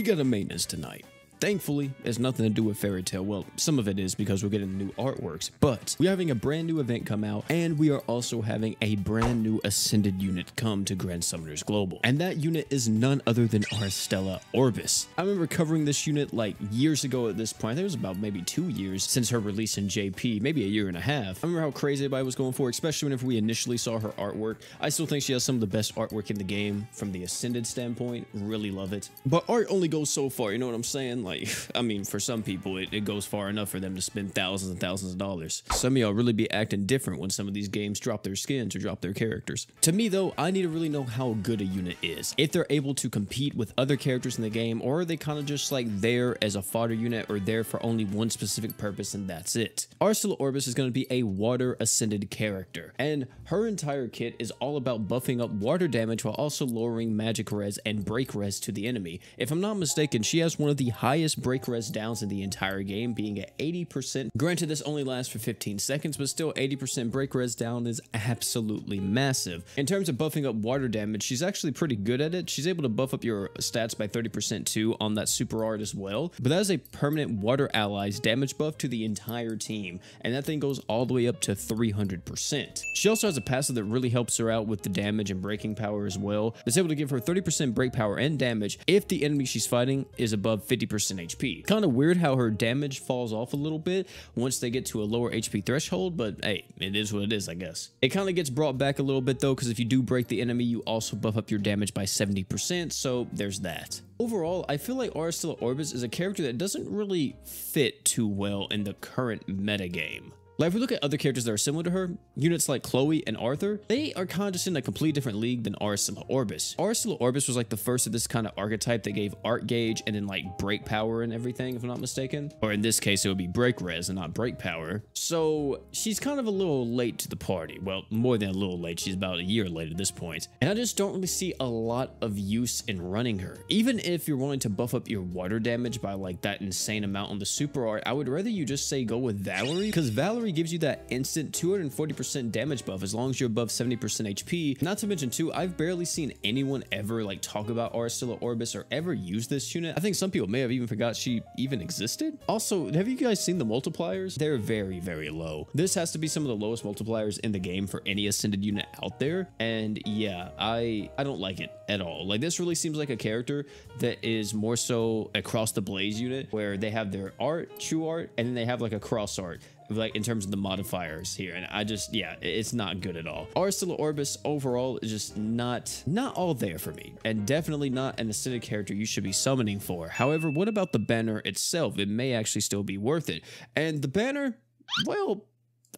got a maintenance tonight. Thankfully, it's nothing to do with Fairy Tail. Well, some of it is because we're getting new artworks, but we're having a brand new event come out, and we are also having a brand new Ascended unit come to Grand Summoners Global. And that unit is none other than Aristela Orbis. I remember covering this unit like years ago at this point. I think it was about maybe 2 years since her release in JP, maybe a year and a half. I remember how crazy everybody was going for, especially whenever we initially saw her artwork. I still think she has some of the best artwork in the game from the Ascended standpoint. Really love it. But art only goes so far, you know what I'm saying? Like, I mean, for some people, it goes far enough for them to spend thousands and thousands of dollars. Some of y'all really be acting different when some of these games drop their skins or drop their characters. To me, though, I need to really know how good a unit is. If they're able to compete with other characters in the game, or are they kind of just like there as a fodder unit or there for only one specific purpose and that's it. Aristela Orbis is going to be a water ascended character, and her entire kit is all about buffing up water damage while also lowering magic res and break res to the enemy. If I'm not mistaken, she has one of the highest break res downs in the entire game, being at 80%. Granted, this only lasts for 15 seconds, but still 80% break res down is absolutely massive. In terms of buffing up water damage, she's actually pretty good at it. She's able to buff up your stats by 30% too on that super art as well, but that is a permanent water allies damage buff to the entire team, and that thing goes all the way up to 300%. She also has a passive that really helps her out with the damage and breaking power as well. It's able to give her 30% break power and damage if the enemy she's fighting is above 50% HP. Kind of weird how her damage falls off a little bit once they get to a lower HP threshold, but hey, it is what it is, I guess. It kind of gets brought back a little bit though, because if you do break the enemy, you also buff up your damage by 70%, so there's that. Overall, I feel like Aristela Orbis is a character that doesn't really fit too well in the current metagame. Like, if we look at other characters that are similar to her, units like Chloe and Arthur, they are kind of just in a completely different league than Aristela Orbis. Aristela Orbis was like the first of this kind of archetype that gave art gauge and then like break power and everything, if I'm not mistaken. Or in this case, it would be break res and not break power. So she's kind of a little late to the party. Well, more than a little late. She's about a year late at this point. And I just don't really see a lot of use in running her. Even if you're willing to buff up your water damage by like that insane amount on the super art, I would rather you just say go with Valerie, because Valerie gives you that instant 240% damage buff as long as you're above 70% HP. Not to mention too, I've barely seen anyone ever like talk about Aristela Orbis or ever use this unit. I think some people may have even forgot she even existed. Also, have you guys seen the multipliers? They're very, very low. This has to be some of the lowest multipliers in the game for any ascended unit out there. And yeah, I don't like it at all. Like, this really seems like a character that is more so a Cross the Blaze unit where they have their art, true art, and then they have like a cross art, like in terms of the modifiers here. And I just, yeah, it's not good at all. Aristela Orbis overall is just not all there for me, and definitely not an ascended character you should be summoning for. However, what about the banner itself? It may actually still be worth it. And the banner, well,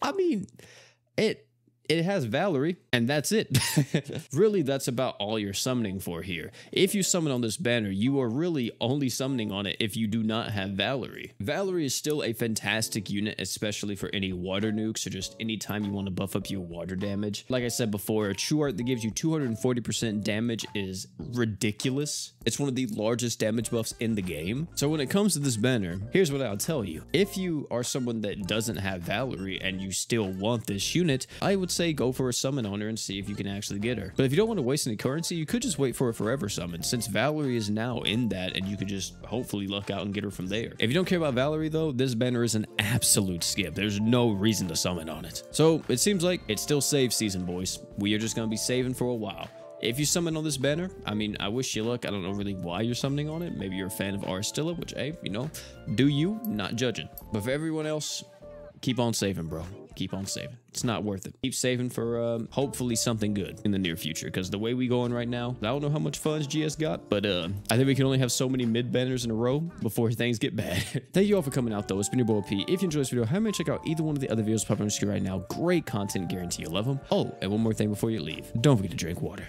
I mean, it has Valerie, and that's it. Really, that's about all you're summoning for here. If you summon on this banner, you are really only summoning on it if you do not have Valerie. Valerie is still a fantastic unit, especially for any water nukes or just anytime you want to buff up your water damage. Like I said before, a true art that gives you 240% damage is ridiculous. It's one of the largest damage buffs in the game. So when it comes to this banner, here's what I'll tell you. If you are someone that doesn't have Valerie and you still want this unit, I would say go for a summon on her and see if you can actually get her. But if you don't want to waste any currency, you could just wait for a forever summon, since Valerie is now in that, and you could just hopefully luck out and get her from there. If you don't care about Valerie though, this banner is an absolute skip. There's no reason to summon on it. So it seems like it's still save season, boys. We are just going to be saving for a while. If you summon on this banner, I mean, I wish you luck. I don't know really why you're summoning on it. Maybe you're a fan of Aristela, which, hey, you know, do you, not judging. But for everyone else, keep on saving, bro. Keep on saving. It's not worth it. Keep saving for hopefully something good in the near future, because the way we going right now, I don't know how much funds GS got, but I think we can only have so many mid banners in a row before things get bad. Thank you all for coming out though. It's been your boy P. If you enjoyed this video, have me check out either one of the other videos popping on the screen right now. Great content, guarantee you love them. Oh, and one more thing before you leave, don't forget to drink water.